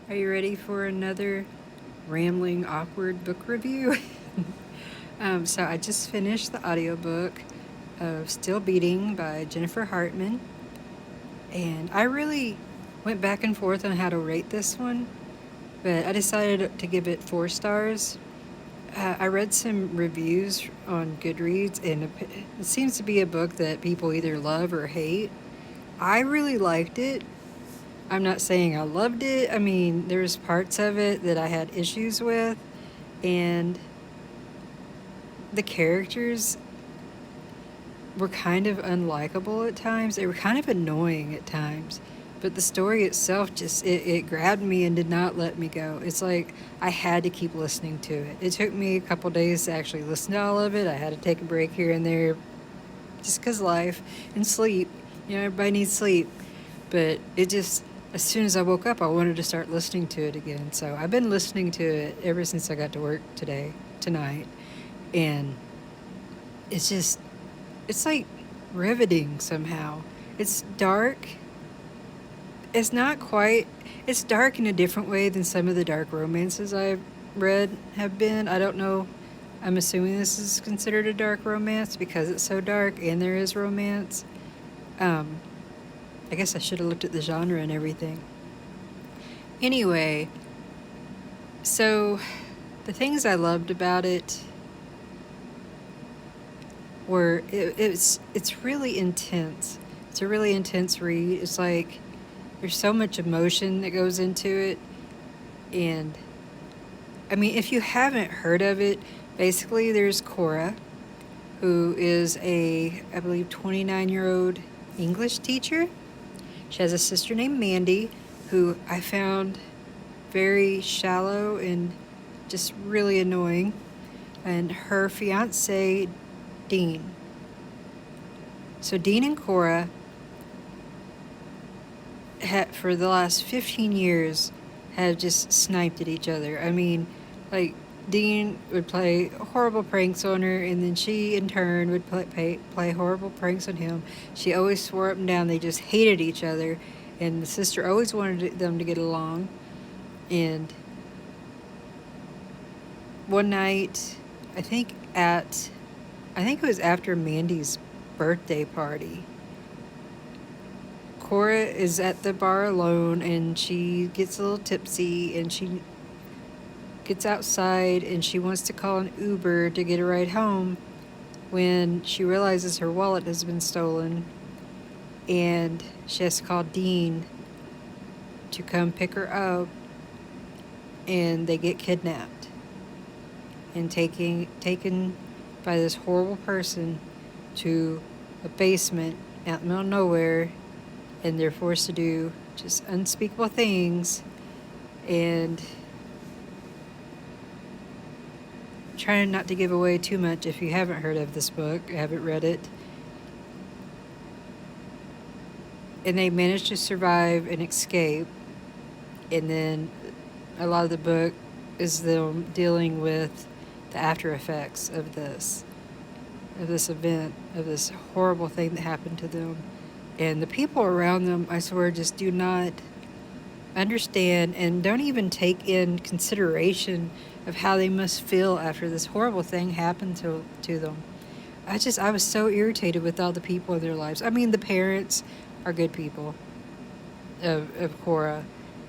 Are you ready for another rambling, awkward book review? So I just finished the audiobook of Still Beating by Jennifer Hartmann, and I really went back and forth on how to rate this one, but I decided to give it 4 stars. I read some reviews on Goodreads, and it seems to be a book that people either love or hate. I really liked it. I'm not saying I loved it. I mean, there's parts of it that I had issues with, and the characters were kind of unlikable at times. They were kind of annoying at times. But the story itself just, it grabbed me and did not let me go. It's like I had to keep listening to it. It took me a couple days to actually listen to all of it. I had to take a break here and there just because life and sleep. Everybody needs sleep. But it just, as soon as I woke up, I wanted to start listening to it again. So I've been listening to it ever since I got to work tonight. And it's like riveting somehow. It's dark. It's not quite, it's dark in a different way than some of the dark romances I've read have been. I don't know. I'm assuming this is considered a dark romance because it's so dark and there is romance. I guess I should have looked at the genre and everything. Anyway, so the things I loved about it were it's really intense. It's a really intense read. It's like there's so much emotion that goes into it. And I mean, if you haven't heard of it, basically there's Cora, who is I believe, 29-year-old English teacher. She has a sister named Mandy, who I found very shallow and just really annoying. And her fiance, Dean. So Dean and Cora, for the last 15 years, have just sniped at each other. I mean, like, Dean would play horrible pranks on her, and then she, in turn, would play horrible pranks on him. She always swore up and down they just hated each other, and the sister always wanted them to get along. And one night, I think it was after Mandy's birthday party, Cora is at the bar alone, and she gets a little tipsy, and she gets outside, and she wants to call an Uber to get a ride home when she realizes her wallet has been stolen, and she has to call Dean to come pick her up, and they get kidnapped and taken by this horrible person to a basement out in the middle of nowhere, and they're forced to do just unspeakable things. And trying not to give away too much if you haven't heard of this book, haven't read it. And they manage to survive and escape. And then a lot of the book is them dealing with the after effects of this event, of this horrible thing that happened to them. And the people around them, I swear, just do not understand and don't even take in consideration of how they must feel after this horrible thing happened to them. I was so irritated with all the people in their lives. I mean, the parents are good people of Cora,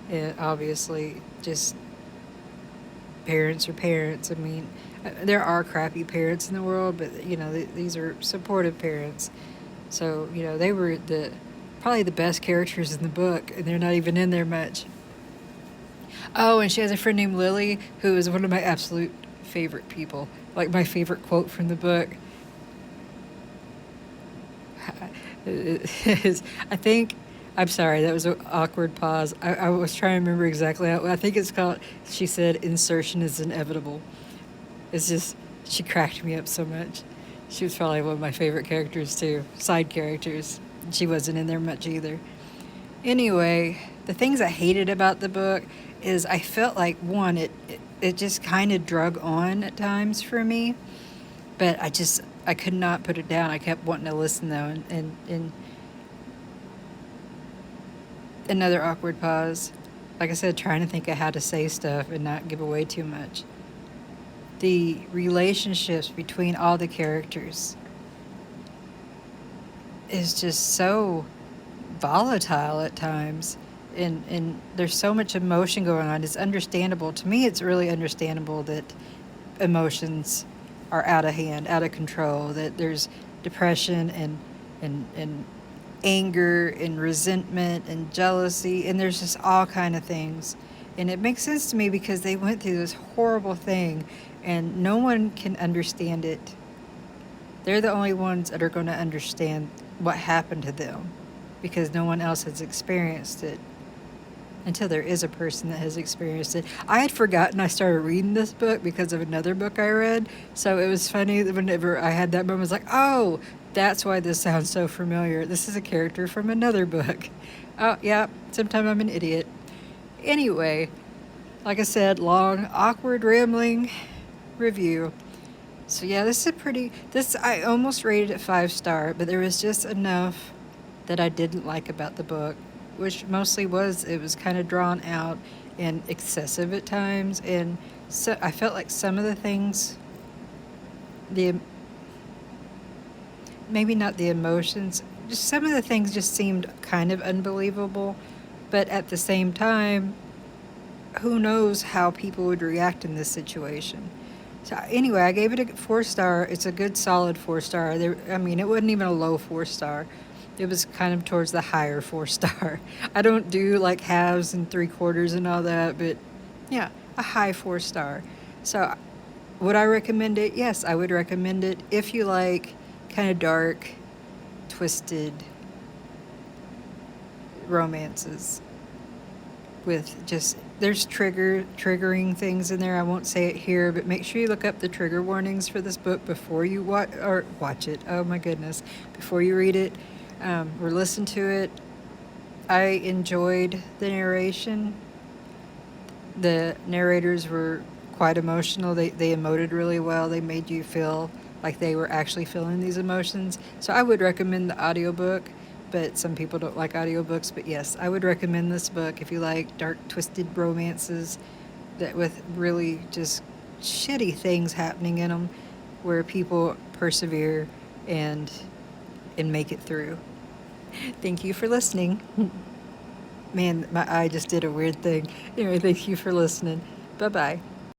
and obviously just parents are parents. I mean, there are crappy parents in the world, but these are supportive parents. So they were probably the best characters in the book, and they're not even in there much. Oh, and she has a friend named Lily, who is one of my absolute favorite people. Like, my favorite quote from the book is, I'm sorry, that was an awkward pause. I was trying to remember exactly how, I think it's called, she said, insertion is inevitable. It's just, she cracked me up so much. She was probably one of my favorite characters, too. Side characters. She wasn't in there much either. Anyway, the things I hated about the book is I felt like, one, it just kind of drug on at times for me. But I could not put it down. I kept wanting to listen, though. And another awkward pause. like I said, trying to think of how to say stuff and not give away too much. The relationships between all the characters is just so volatile at times, and there's so much emotion going on. It's understandable. To me, it's really understandable that emotions are out of hand, out of control, that there's depression and anger and resentment and jealousy, and there's just all kind of things. And it makes sense to me because they went through this horrible thing and no one can understand it. They're the only ones that are going to understand what happened to them because no one else has experienced it until there is a person that has experienced it. I had forgotten I started reading this book because of another book I read. So it was funny that whenever I had that moment, I was like, oh, that's why this sounds so familiar. This is a character from another book. Oh, yeah, sometimes I'm an idiot. Anyway, like I said, long, awkward, rambling review. So yeah, I almost rated it 5-star, but there was just enough that I didn't like about the book, which mostly it was kind of drawn out and excessive at times. And so I felt like some of the things, maybe not the emotions, just some of the things just seemed kind of unbelievable. But at the same time, who knows how people would react in this situation. So anyway, I gave it a 4-star. It's a good solid 4-star. I mean, it wasn't even a low 4-star. It was kind of towards the higher 4-star. I don't do like halves and 3/4 and all that, but yeah, a high 4-star. So would I recommend it? Yes, I would recommend it if you like kind of dark, twisted romances with just, there's triggering things in there. I won't say it here, but make sure you look up the trigger warnings for this book before you watch it. Oh my goodness, before you read it or listen to it. I enjoyed the narration. The narrators were quite emotional. They emoted really well. They made you feel like they were actually feeling these emotions. So I would recommend the audiobook, but some people don't like audiobooks. But yes, I would recommend this book if you like dark, twisted romances that with really just shitty things happening in them, where people persevere and make it through. Thank you for listening. Man, my eye just did a weird thing. Anyway, thank you for listening. Bye-bye.